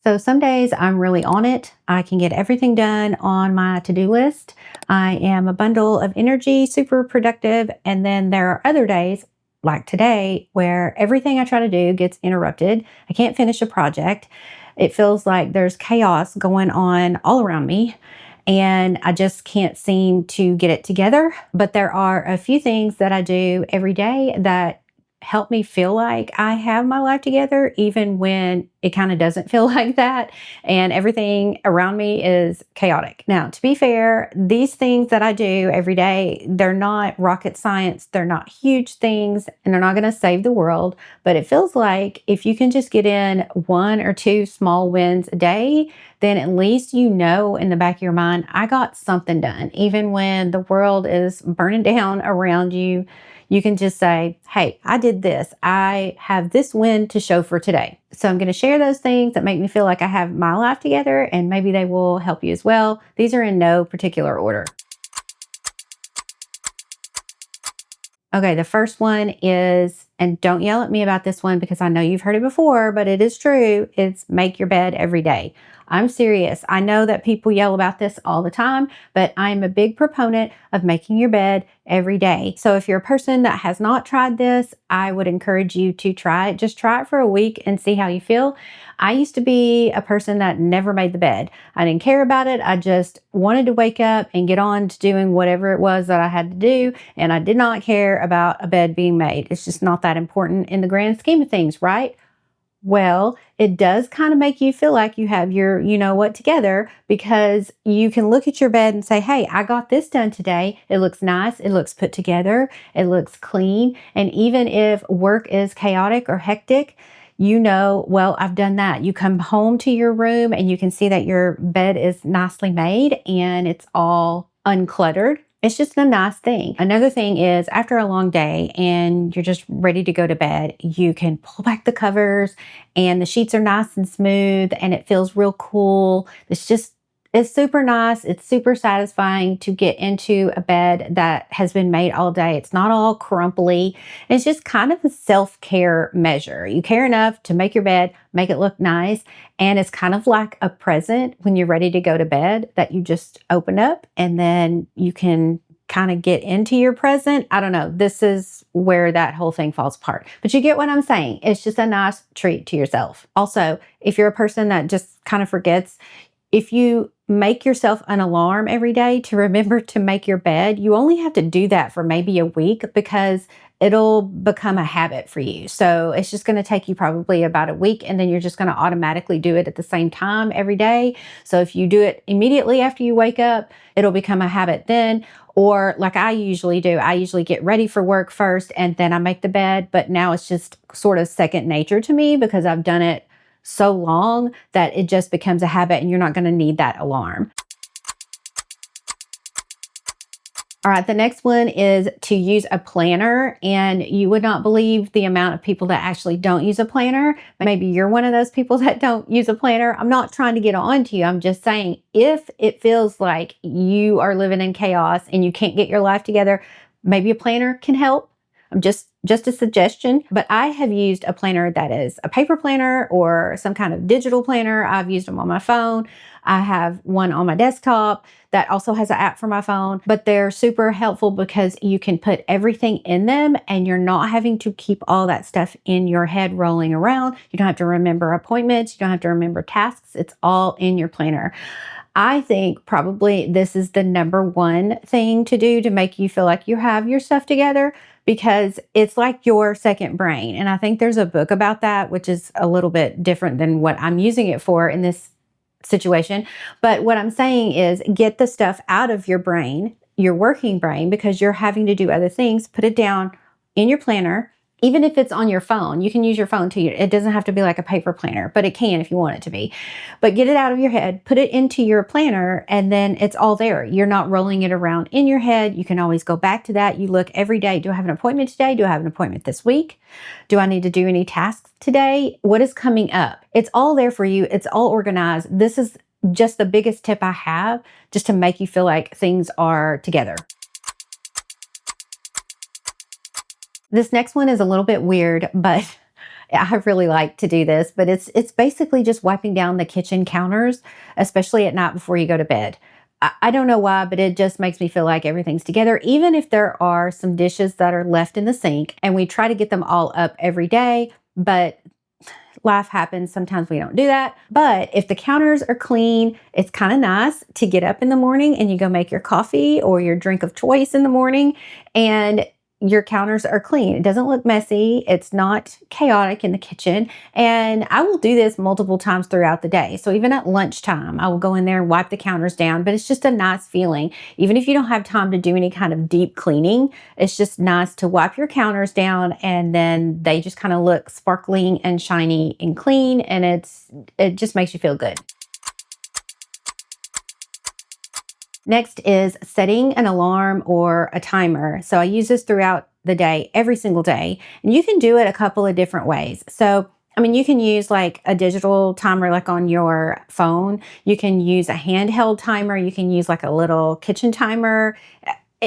So some days I'm really on it. I can get everything done on my to-do list. I am a bundle of energy, super productive. And then there are other days, like today, where everything I try to do gets interrupted. I can't finish a project. It feels like there's chaos going on all around me. And I just can't seem to get it together. But there are a few things that I do every day that help me feel like I have my life together, even when it kind of doesn't feel like that and everything around me is chaotic. Now, to be fair, these things that I do every day, they're not rocket science, they're not huge things, and they're not going to save the world. But it feels like if you can just get in one or two small wins a day, then at least you know in the back of your mind, I got something done. Even when the world is burning down around you, you can just say, hey, I did this. I have this win to show for today. So I'm going to share those things that make me feel like I have my life together, and maybe they will help you as well. These are in no particular order. Okay, the first one is, and don't yell at me about this one because I know you've heard it before, but it is true. It's make your bed every day. I'm serious. I know that people yell about this all the time, but I'm a big proponent of making your bed every day. So if you're a person that has not tried this, I would encourage you to try it. Just try it for a week and see how you feel. I used to be a person that never made the bed. I didn't care about it. I just wanted to wake up and get on to doing whatever it was that I had to do. And I did not care about a bed being made. It's just not that important in the grand scheme of things, right? Well, it does kind of make you feel like you have your, you know what, together, because you can look at your bed and say, hey, I got this done today. It looks nice. It looks put together. It looks clean. And even if work is chaotic or hectic, you know, well, I've done that. You come home to your room and you can see that your bed is nicely made and it's all uncluttered. It's just a nice thing. Another thing is after a long day and you're just ready to go to bed, you can pull back the covers and the sheets are nice and smooth and it feels real cool. It's super nice. It's super satisfying to get into a bed that has been made all day. It's not all crumply. It's just kind of a self-care measure. You care enough to make your bed, make it look nice. And it's kind of like a present when you're ready to go to bed that you just open up and then you can kind of get into your present. I don't know. This is where that whole thing falls apart. But you get what I'm saying. It's just a nice treat to yourself. Also, if you're a person that just kind of forgets, if you make yourself an alarm every day to remember to make your bed, you only have to do that for maybe a week because it'll become a habit for you. So it's just going to take you probably about a week and then you're just going to automatically do it at the same time every day. So if you do it immediately after you wake up, it'll become a habit then. Or like I usually do, I usually get ready for work first and then I make the bed. But now it's just sort of second nature to me because I've done it so long that it just becomes a habit and you're not going to need that alarm. All right, the next one is to use a planner, and you would not believe the amount of people that actually don't use a planner. Maybe you're one of those people that don't use a planner. I'm not trying to get on to you. I'm just saying if it feels like you are living in chaos and you can't get your life together, maybe a planner can help. I'm just a suggestion, but I have used a planner that is a paper planner or some kind of digital planner. I've used them on my phone. I have one on my desktop that also has an app for my phone, but they're super helpful because you can put everything in them and you're not having to keep all that stuff in your head rolling around. You don't have to remember appointments. You don't have to remember tasks. It's all in your planner. I think probably this is the number one thing to do to make you feel like you have your stuff together because it's like your second brain. And I think there's a book about that, which is a little bit different than what I'm using it for in this situation. But what I'm saying is get the stuff out of your brain, your working brain, because you're having to do other things. Put it down in your planner. Even if it's on your phone, you can use your phone too. It doesn't have to be like a paper planner, but it can if you want it to be. But get it out of your head, put it into your planner, and then it's all there. You're not rolling it around in your head. You can always go back to that. You look every day. Do I have an appointment today? Do I have an appointment this week? Do I need to do any tasks today? What is coming up? It's all there for you. It's all organized. This is just the biggest tip I have just to make you feel like things are together. This next one is a little bit weird, but I really like to do this, but it's basically just wiping down the kitchen counters, especially at night before you go to bed. I don't know why, but it just makes me feel like everything's together, even if there are some dishes that are left in the sink, and we try to get them all up every day. But life happens. Sometimes we don't do that. But if the counters are clean, it's kind of nice to get up in the morning and you go make your coffee or your drink of choice in the morning, and your counters are clean. It doesn't look messy. It's not chaotic in the kitchen. And I will do this multiple times throughout the day. So even at lunchtime, I will go in there and wipe the counters down, but it's just a nice feeling. Even if you don't have time to do any kind of deep cleaning, it's just nice to wipe your counters down, and then they just kind of look sparkling and shiny and clean, and it just makes you feel good. Next is setting an alarm or a timer. So I use this throughout the day, every single day. And you can do it a couple of different ways. So, I mean, you can use like a digital timer, like on your phone. You can use a handheld timer. You can use like a little kitchen timer.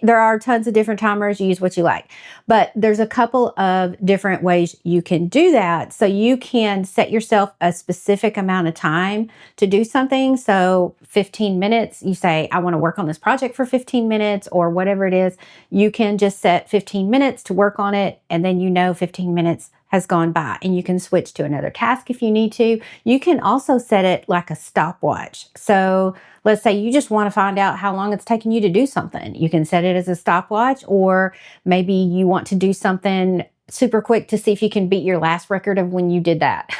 There are tons of different timers. You use what you like. But there's a couple of different ways you can do that. So you can set yourself a specific amount of time to do something. So 15 minutes, you say, I want to work on this project for 15 minutes or whatever it is. You can just set 15 minutes to work on it. And then 15 minutes has gone by, and you can switch to another task if you need to. You can also set it like a stopwatch. So let's say you just want to find out how long it's taking you to do something. You can set it as a stopwatch, or maybe you want to do something super quick to see if you can beat your last record of when you did that,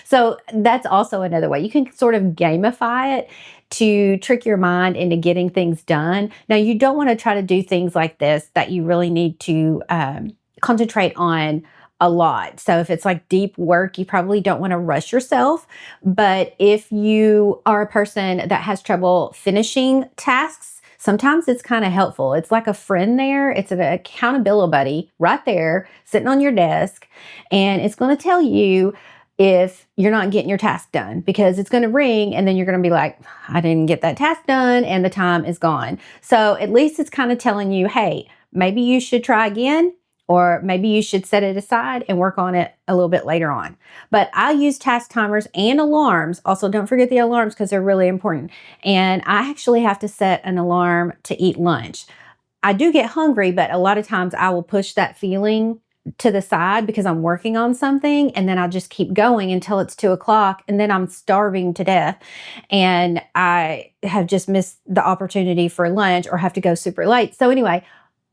So that's also another way. You can sort of gamify it to trick your mind into getting things done. Now, you don't want to try to do things like this that you really need to concentrate on a lot. So if it's like deep work, you probably don't want to rush yourself. But if you are a person that has trouble finishing tasks, sometimes it's kind of helpful. It's like a friend there. It's an accountability buddy right there sitting on your desk. And it's going to tell you if you're not getting your task done, because it's going to ring and then you're going to be like, I didn't get that task done, and the time is gone. So at least it's kind of telling you, hey, maybe you should try again. Or maybe you should set it aside and work on it a little bit later on. But I use task timers and alarms. Also, don't forget the alarms because they're really important. And I actually have to set an alarm to eat lunch. I do get hungry, but a lot of times I will push that feeling to the side because I'm working on something, and then I'll just keep going until it's 2:00, and then I'm starving to death. And I have just missed the opportunity for lunch or have to go super late. So anyway,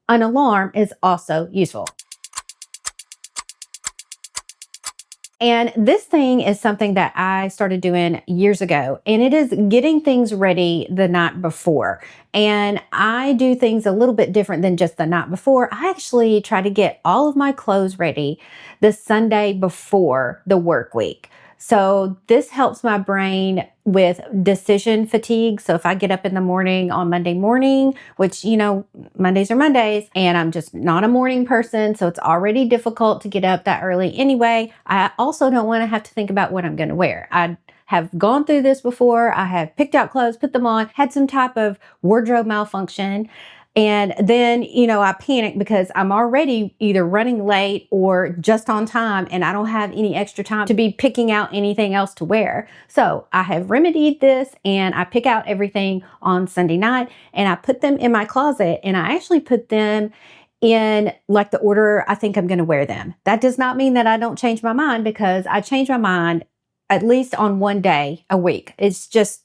an alarm is also useful. And this thing is something that I started doing years ago, and it is getting things ready the night before. And I do things a little bit different than just the night before. I actually try to get all of my clothes ready the Sunday before the work week. So this helps my brain with decision fatigue. So if I get up in the morning on Monday morning, which, Mondays are Mondays, and I'm just not a morning person, so it's already difficult to get up that early anyway, I also don't want to have to think about what I'm going to wear. I have gone through this before. I have picked out clothes, put them on, had some type of wardrobe malfunction. And then, I panic because I'm already either running late or just on time, and I don't have any extra time to be picking out anything else to wear. So I have remedied this, and I pick out everything on Sunday night, and I put them in my closet, and I actually put them in like the order I think I'm going to wear them. That does not mean that I don't change my mind, because I change my mind at least on one day a week. It's just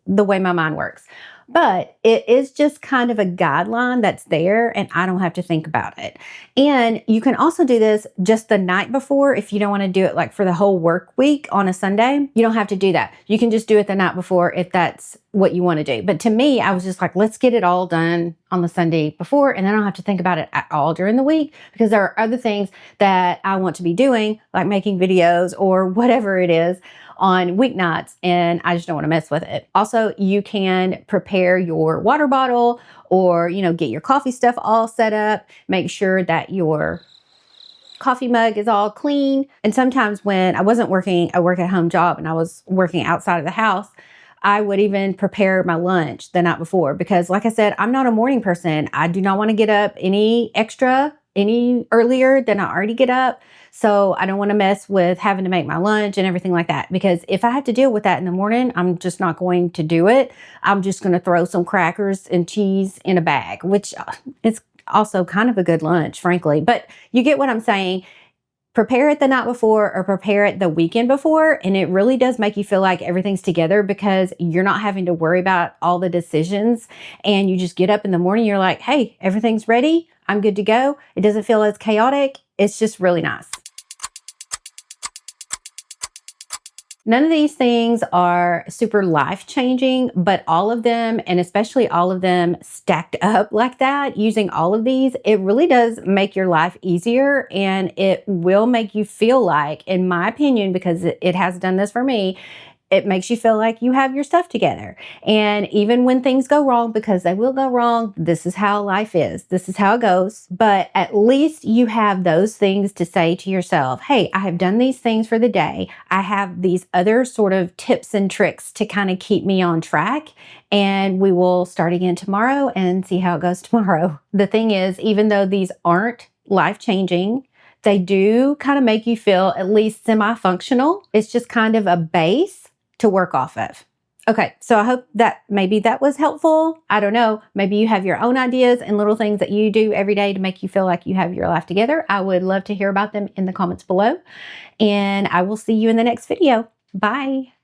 the way my mind works. But it is just kind of a guideline that's there, and I don't have to think about it. And you can also do this just the night before if you don't want to do it like for the whole work week on a Sunday. You don't have to do that. You can just do it the night before if that's what you want to do. But to me, I was just like, let's get it all done on the Sunday before, and then I don't have to think about it at all during the week, because there are other things that I want to be doing, like making videos or whatever it is on weeknights, and I just don't want to mess with it. Also, you can prepare your water bottle, or, get your coffee stuff all set up. Make sure that your coffee mug is all clean. And sometimes when I wasn't working a work at home job and I was working outside of the house, I would even prepare my lunch the night before, because like I said, I'm not a morning person. I do not want to get up any any earlier than I already get up. So I don't want to mess with having to make my lunch and everything like that. Because if I have to deal with that in the morning, I'm just not going to do it. I'm just going to throw some crackers and cheese in a bag, which is also kind of a good lunch, frankly. But you get what I'm saying. Prepare it the night before or prepare it the weekend before. And it really does make you feel like everything's together because you're not having to worry about all the decisions. And you just get up in the morning, you're like, hey, everything's ready. I'm good to go. It doesn't feel as chaotic. It's just really nice. None of these things are super life-changing, but all of them, and especially all of them stacked up like that, using all of these, it really does make your life easier, and it will make you feel like, in my opinion, because it has done this for me, it makes you feel like you have your stuff together. And even when things go wrong, because they will go wrong, this is how life is. This is how it goes. But at least you have those things to say to yourself, hey, I have done these things for the day. I have these other sort of tips and tricks to kind of keep me on track. And we will start again tomorrow and see how it goes tomorrow. The thing is, even though these aren't life-changing, they do kind of make you feel at least semi-functional. It's just kind of a base to work off of. Okay, so I hope that maybe that was helpful. I don't know. Maybe you have your own ideas and little things that you do every day to make you feel like you have your life together. I would love to hear about them in the comments below. And I will see you in the next video. Bye.